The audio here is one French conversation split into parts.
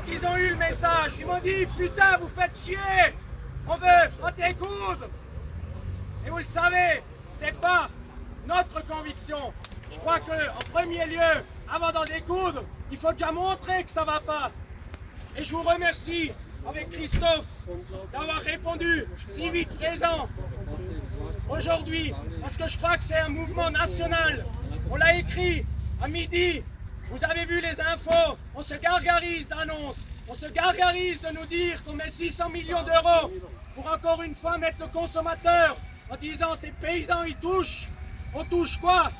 ils ont eu le message, ils m'ont dit « Putain, vous faites chier, on veut en découdre !» Et vous le savez, c'est pas notre conviction. Je crois qu'en premier lieu, avant d'en découdre, il faut déjà montrer que ça va pas. Et je vous remercie, avec Christophe, d'avoir répondu si vite présent aujourd'hui, parce que je crois que c'est un mouvement national. On l'a écrit à midi, vous avez vu les infos, on se gargarise d'annonces, on se gargarise de nous dire qu'on met 600 millions d'euros pour encore une fois mettre le consommateur en disant ces paysans ils touchent. On touche quoi?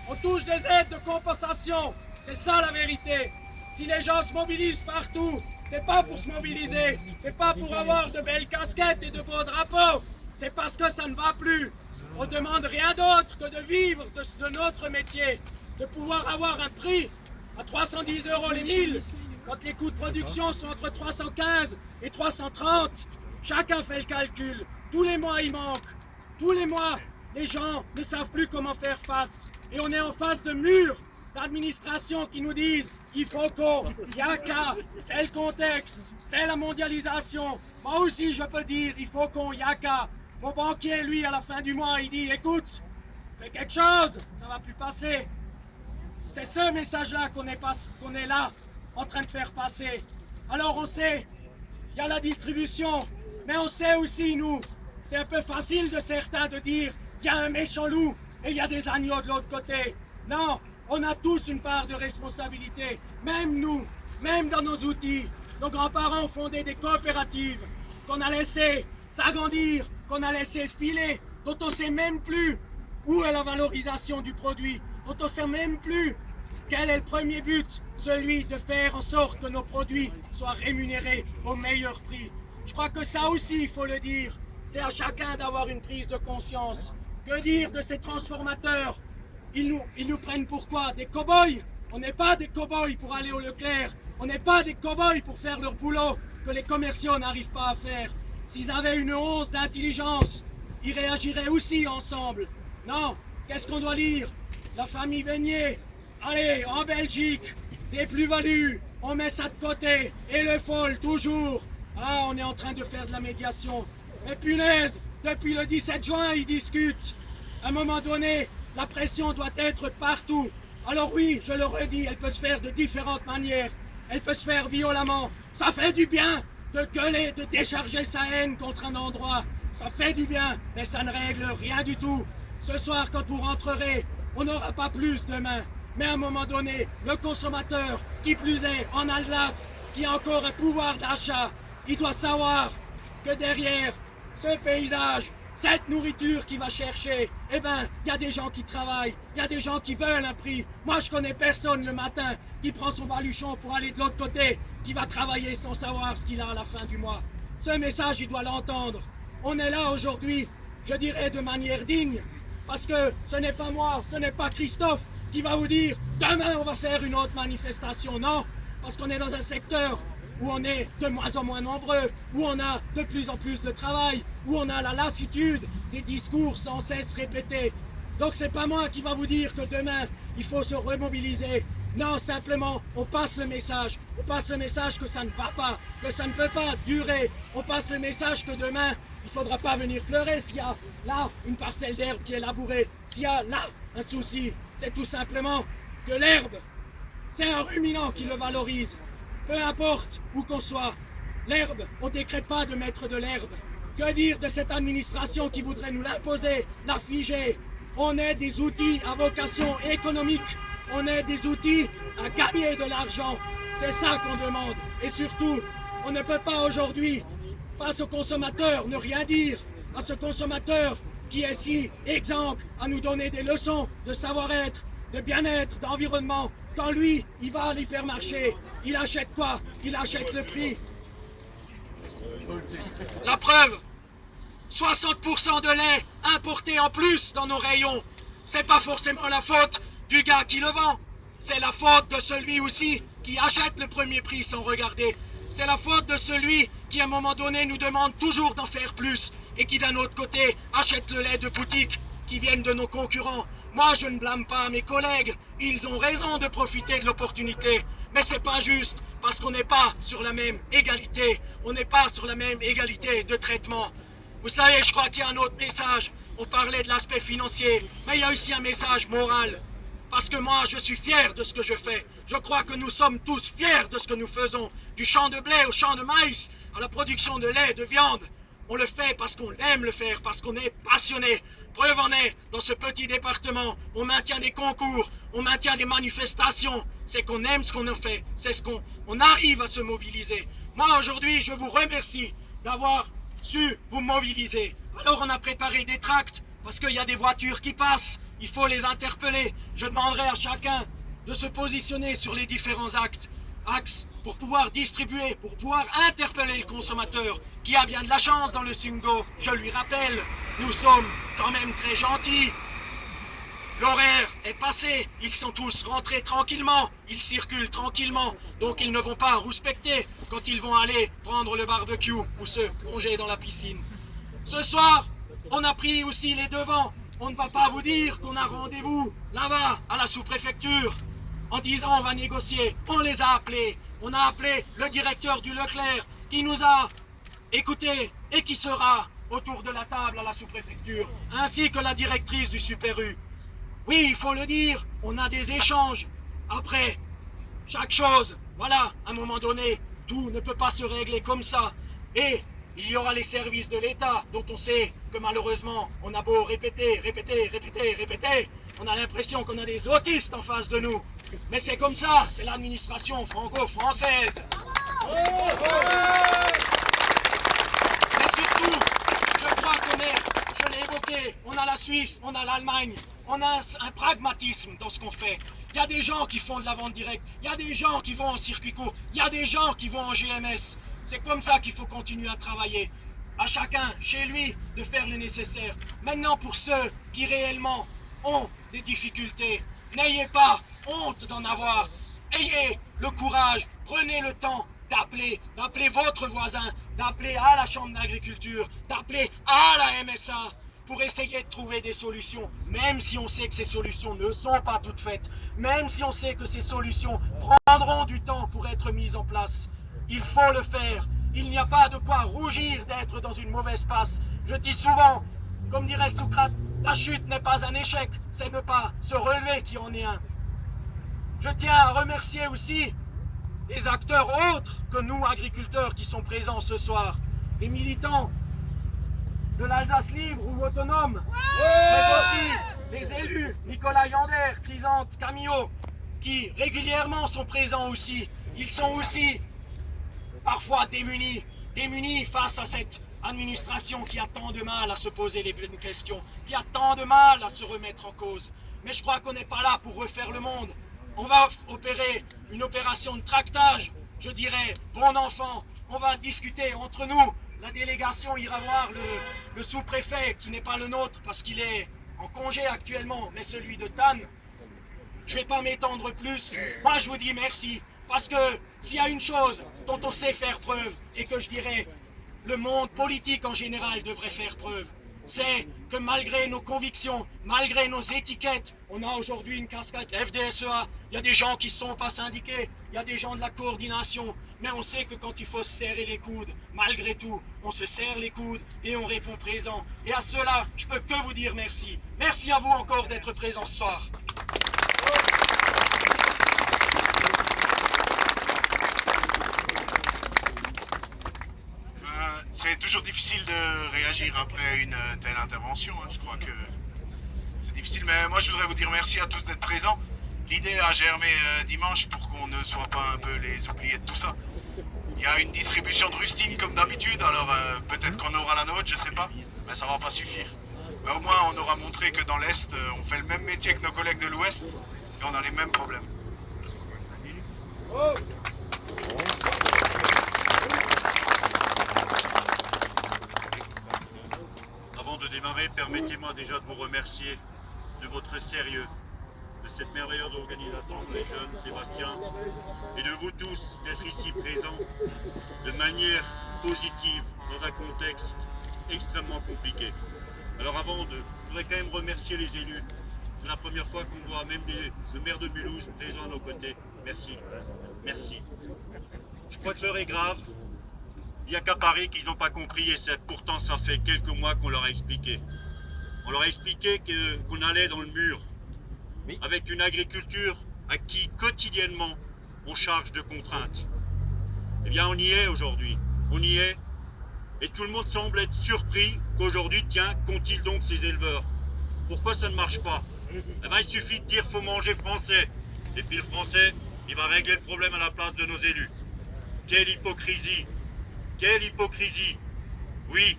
On touche des aides de compensation, c'est ça la vérité. Si les gens se mobilisent partout, c'est pas pour se mobiliser, c'est pas pour avoir de belles casquettes et de beaux drapeaux, c'est parce que ça ne va plus. On demande rien d'autre que de vivre de notre métier, de pouvoir avoir un prix à 310 € les 1000, quand les coûts de production sont entre 315 et 330, chacun fait le calcul. Tous les mois il manque, tous les mois les gens ne savent plus comment faire face. Et on est en face de murs d'administration qui nous disent il faut qu'on, il y a qu'à, c'est le contexte, c'est la mondialisation. Moi aussi je peux dire il faut qu'on, il y a qu'à. Mon banquier, lui, à la fin du mois, il dit écoute, fais quelque chose, ça va plus passer. C'est ce message-là qu'on est là en train de faire passer. Alors on sait, il y a la distribution, mais on sait aussi, nous, c'est un peu facile de certains de dire il y a un méchant loup et il y a des agneaux de l'autre côté. Non, on a tous une part de responsabilité, même nous, même dans nos outils. Nos grands-parents ont fondé des coopératives qu'on a laissées s'agrandir, qu'on a laissé filer, dont on ne sait même plus où est la valorisation du produit, dont on ne sait même plus quel est le premier but, celui de faire en sorte que nos produits soient rémunérés au meilleur prix. Je crois que ça aussi, il faut le dire, c'est à chacun d'avoir une prise de conscience. Que dire de ces transformateurs? Ils nous prennent pour quoi? Des cow-boys? On n'est pas des cow-boys pour aller au Leclerc, on n'est pas des cow-boys pour faire leur boulot que les commerciaux n'arrivent pas à faire. S'ils avaient une once d'intelligence, ils réagiraient aussi ensemble. Non, qu'est-ce qu'on doit lire? La famille Beignet, allez, en Belgique, des plus-values, on met ça de côté, et le fall toujours. Ah, on est en train de faire de la médiation. Mais punaise, depuis le 17 juin, ils discutent. À un moment donné, la pression doit être partout. Alors oui, je le redis, elle peut se faire de différentes manières. Elle peut se faire violemment. Ça fait du bien de gueuler, de décharger sa haine contre un endroit. Ça fait du bien, mais ça ne règle rien du tout. Ce soir, quand vous rentrerez, on n'aura pas plus demain. Mais à un moment donné, le consommateur, qui plus est en Alsace, qui a encore un pouvoir d'achat, il doit savoir que derrière ce paysage, cette nourriture qu'il va chercher, eh ben, il y a des gens qui travaillent, il y a des gens qui veulent un prix. Moi, je connais personne le matin qui prend son baluchon pour aller de l'autre côté, qui va travailler sans savoir ce qu'il a à la fin du mois. Ce message, il doit l'entendre. On est là aujourd'hui, je dirais de manière digne, parce que ce n'est pas moi, ce n'est pas Christophe qui va vous dire « Demain, on va faire une autre manifestation ». Non, parce qu'on est dans un secteur où on est de moins en moins nombreux, où on a de plus en plus de travail, où on a la lassitude des discours sans cesse répétés. Donc c'est pas moi qui va vous dire que demain, il faut se remobiliser. Non, simplement, on passe le message. On passe le message que ça ne va pas, que ça ne peut pas durer. On passe le message que demain, il ne faudra pas venir pleurer s'il y a là une parcelle d'herbe qui est labourée, s'il y a là un souci. C'est tout simplement que l'herbe, c'est un ruminant qui le valorise. Peu importe où qu'on soit, l'herbe, on ne décrète pas de mettre de l'herbe. Que dire de cette administration qui voudrait nous l'imposer, la figer? On est des outils à vocation économique. On est des outils à gagner de l'argent. C'est ça qu'on demande. Et surtout, on ne peut pas aujourd'hui, face au consommateur, ne rien dire à ce consommateur qui est si exempt à nous donner des leçons de savoir-être, de bien-être, d'environnement. Quand lui, il va à l'hypermarché, il achète quoi? Il achète le prix. La preuve, 60% de lait importé en plus dans nos rayons. C'est pas forcément la faute du gars qui le vend. C'est la faute de celui aussi qui achète le premier prix sans regarder. C'est la faute de celui qui à un moment donné nous demande toujours d'en faire plus et qui d'un autre côté achète le lait de boutique qui viennent de nos concurrents. Moi je ne blâme pas mes collègues, ils ont raison de profiter de l'opportunité. Mais c'est pas juste parce qu'on n'est pas sur la même égalité, on n'est pas sur la même égalité de traitement. Vous savez, je crois qu'il y a un autre message. On parlait de l'aspect financier, mais il y a aussi un message moral. Parce que moi, je suis fier de ce que je fais. Je crois que nous sommes tous fiers de ce que nous faisons. Du champ de blé au champ de maïs, à la production de lait, de viande. On le fait parce qu'on aime le faire, parce qu'on est passionné. Preuve en est, dans ce petit département, on maintient des concours, on maintient des manifestations. C'est qu'on aime ce qu'on en fait, c'est ce qu'on arrive à se mobiliser. Moi, aujourd'hui, je vous remercie d'avoir su vous mobiliser. Alors, on a préparé des tracts, parce qu'il y a des voitures qui passent. Il faut les interpeller. Je demanderai à chacun de se positionner sur les différents axes pour pouvoir distribuer, pour pouvoir interpeller le consommateur qui a bien de la chance dans le Sungo. Je lui rappelle, nous sommes quand même très gentils. L'horaire est passé, ils sont tous rentrés tranquillement, ils circulent tranquillement, donc ils ne vont pas respecter quand ils vont aller prendre le barbecue ou se plonger dans la piscine. Ce soir, on a pris aussi les devants. On ne va pas vous dire qu'on a rendez-vous là-bas à la sous-préfecture en disant on va négocier. On les a appelés. On a appelé le directeur du Leclerc qui nous a écoutés et qui sera autour de la table à la sous-préfecture, ainsi que la directrice du Super U. Oui, il faut le dire, on a des échanges. Après, chaque chose, voilà, à un moment donné, tout ne peut pas se régler comme ça. Et il y aura les services de l'État, dont on sait que malheureusement, on a beau répéter, on a l'impression qu'on a des autistes en face de nous. Mais c'est comme ça, c'est l'administration franco-française. Mais surtout, je crois qu'on est, je l'ai évoqué, on a la Suisse, on a l'Allemagne, on a un pragmatisme dans ce qu'on fait. Il y a des gens qui font de la vente directe, il y a des gens qui vont en circuit court, il y a des gens qui vont en GMS. C'est comme ça qu'il faut continuer à travailler. À chacun, chez lui, de faire le nécessaire. Maintenant, pour ceux qui réellement ont des difficultés, n'ayez pas honte d'en avoir. Ayez le courage, prenez le temps d'appeler votre voisin, d'appeler à la Chambre d'agriculture, d'appeler à la MSA pour essayer de trouver des solutions, même si on sait que ces solutions ne sont pas toutes faites, même si on sait que ces solutions prendront du temps pour être mises en place. Il faut le faire. Il n'y a pas de quoi rougir d'être dans une mauvaise passe. Je dis souvent, comme dirait Socrate, la chute n'est pas un échec, c'est ne pas se relever qui en est un. Je tiens à remercier aussi les acteurs autres que nous, agriculteurs, qui sont présents ce soir. Les militants de l'Alsace libre ou autonome, mais aussi les élus, Nicolas Yander, Chrysanthe, Camillo, qui régulièrement sont présents aussi. Ils sont aussi parfois démunis face à cette administration qui a tant de mal à se poser les bonnes questions, qui a tant de mal à se remettre en cause. Mais je crois qu'on n'est pas là pour refaire le monde. On va opérer une opération de tractage, je dirais, bon enfant. On va discuter entre nous. La délégation ira voir le sous-préfet, qui n'est pas le nôtre parce qu'il est en congé actuellement, mais celui de Tannes. Je ne vais pas m'étendre plus. Moi, je vous dis merci. Parce que s'il y a une chose dont on sait faire preuve, et que je dirais le monde politique en général devrait faire preuve, c'est que malgré nos convictions, malgré nos étiquettes, on a aujourd'hui une casquette FDSEA, il y a des gens qui ne sont pas syndiqués, il y a des gens de la coordination, mais on sait que quand il faut se serrer les coudes, malgré tout, on se serre les coudes et on répond présent. Et à cela, je peux que vous dire merci. Merci à vous encore d'être présents ce soir. C'est toujours difficile de réagir après une telle intervention. Je crois que c'est difficile, mais moi je voudrais vous dire merci à tous d'être présents. L'idée a germé dimanche pour qu'on ne soit pas un peu les oubliés de tout ça. Il y a une distribution de rustines comme d'habitude, alors peut-être qu'on aura la nôtre, je sais pas, mais ça va pas suffire. Mais au moins on aura montré que dans l'Est, on fait le même métier que nos collègues de l'Ouest et on a les mêmes problèmes. Avant de démarrer, permettez-moi déjà de vous remercier de votre sérieux, de cette merveilleuse organisation des jeunes, Sébastien, et de vous tous d'être ici présents de manière positive dans un contexte extrêmement compliqué. Alors je voudrais quand même remercier les élus. C'est la première fois qu'on voit même le maire de Mulhouse présent à nos côtés. Merci. Merci. Je crois que l'heure est grave. Il n'y a qu'à Paris qu'ils n'ont pas compris et pourtant ça fait quelques mois qu'on leur a expliqué. On leur a expliqué qu'on allait dans le mur avec une agriculture à qui quotidiennement on charge de contraintes. Eh bien on y est aujourd'hui, on y est et tout le monde semble être surpris qu'aujourd'hui, tiens, qu'ont-ils donc ces éleveurs? Pourquoi ça ne marche pas? Eh bien il suffit de dire faut manger français et puis le français il va régler le problème à la place de nos élus. Quelle hypocrisie! Quelle hypocrisie! Oui,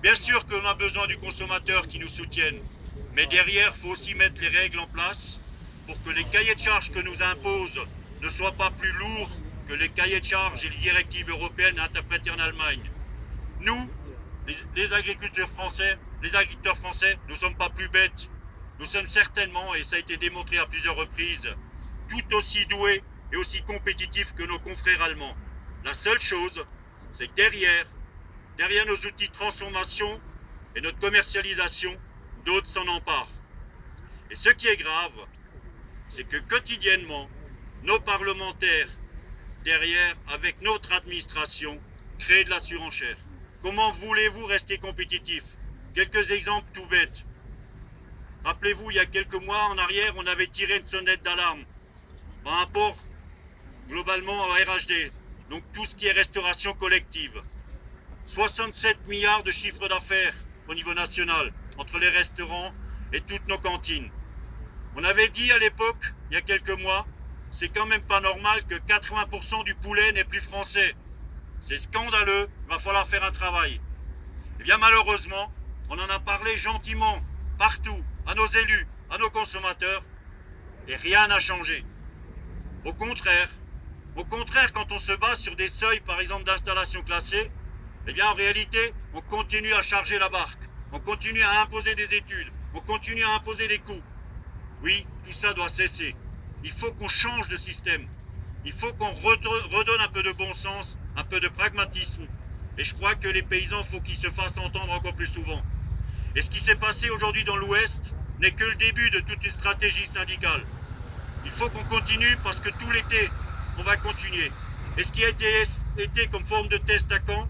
bien sûr qu'on a besoin du consommateur qui nous soutienne, mais derrière, il faut aussi mettre les règles en place pour que les cahiers de charges que nous imposent ne soient pas plus lourds que les cahiers de charges et les directives européennes interprétées en Allemagne. Nous, les agriculteurs français, nous ne sommes pas plus bêtes. Nous sommes certainement, et ça a été démontré à plusieurs reprises, tout aussi doués et aussi compétitifs que nos confrères allemands. La seule chose, c'est que derrière nos outils de transformation et notre commercialisation, d'autres s'en emparent. Et ce qui est grave, c'est que quotidiennement, nos parlementaires, derrière, avec notre administration, créent de la surenchère. Comment voulez-vous rester compétitif? Quelques exemples tout bêtes. Rappelez-vous, il y a quelques mois en arrière, on avait tiré une sonnette d'alarme par rapport globalement au RHD, donc tout ce qui est restauration collective. 67 milliards de chiffre d'affaires au niveau national, entre les restaurants et toutes nos cantines. On avait dit à l'époque, il y a quelques mois, c'est quand même pas normal que 80% du poulet n'est plus français. C'est scandaleux, il va falloir faire un travail. Eh bien malheureusement, on en a parlé gentiment, partout, à nos élus, à nos consommateurs, et rien n'a changé. Au contraire, quand on se base sur des seuils, par exemple, d'installation classée, eh bien en réalité, on continue à charger la barque, on continue à imposer des études, on continue à imposer des coûts. Oui, tout ça doit cesser. Il faut qu'on change de système. Il faut qu'on redonne un peu de bon sens, un peu de pragmatisme. Et je crois que les paysans, il faut qu'ils se fassent entendre encore plus souvent. Et ce qui s'est passé aujourd'hui dans l'Ouest n'est que le début de toute une stratégie syndicale. Il faut qu'on continue parce que tout l'été, on va continuer. Et ce qui a été comme forme de test à Caen,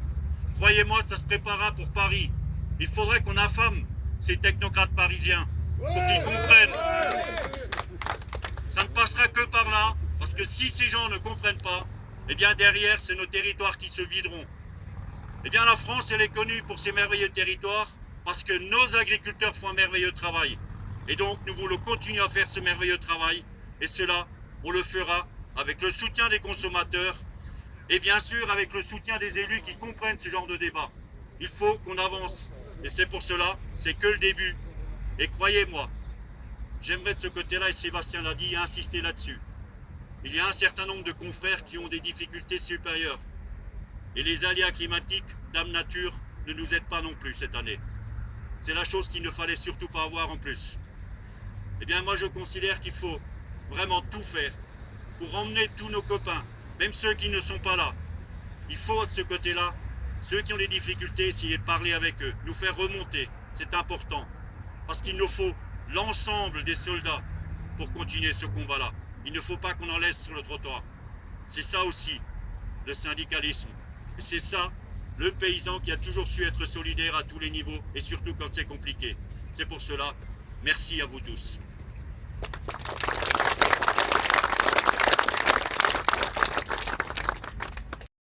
croyez-moi, ça se préparera pour Paris. Il faudrait qu'on affame ces technocrates parisiens pour qu'ils comprennent. Ça ne passera que par là, parce que si ces gens ne comprennent pas, eh bien derrière, c'est nos territoires qui se videront. Eh bien la France, elle est connue pour ses merveilleux territoires, parce que nos agriculteurs font un merveilleux travail. Et donc, nous voulons continuer à faire ce merveilleux travail, et cela, on le fera avec le soutien des consommateurs, et bien sûr avec le soutien des élus qui comprennent ce genre de débat. Il faut qu'on avance, et c'est pour cela, c'est que le début. Et croyez-moi, j'aimerais de ce côté-là, et Sébastien l'a dit, insister là-dessus. Il y a un certain nombre de confrères qui ont des difficultés supérieures. Et les aléas climatiques, Dame Nature, ne nous aident pas non plus cette année. C'est la chose qu'il ne fallait surtout pas avoir en plus. Eh bien moi je considère qu'il faut vraiment tout faire pour emmener tous nos copains, même ceux qui ne sont pas là. Il faut de ce côté-là, ceux qui ont des difficultés, essayer de parler avec eux, nous faire remonter, c'est important. Parce qu'il nous faut l'ensemble des soldats pour continuer ce combat-là. Il ne faut pas qu'on en laisse sur le trottoir. C'est ça aussi, le syndicalisme. Et c'est ça, le paysan qui a toujours su être solidaire à tous les niveaux et surtout quand c'est compliqué. C'est pour cela, merci à vous tous.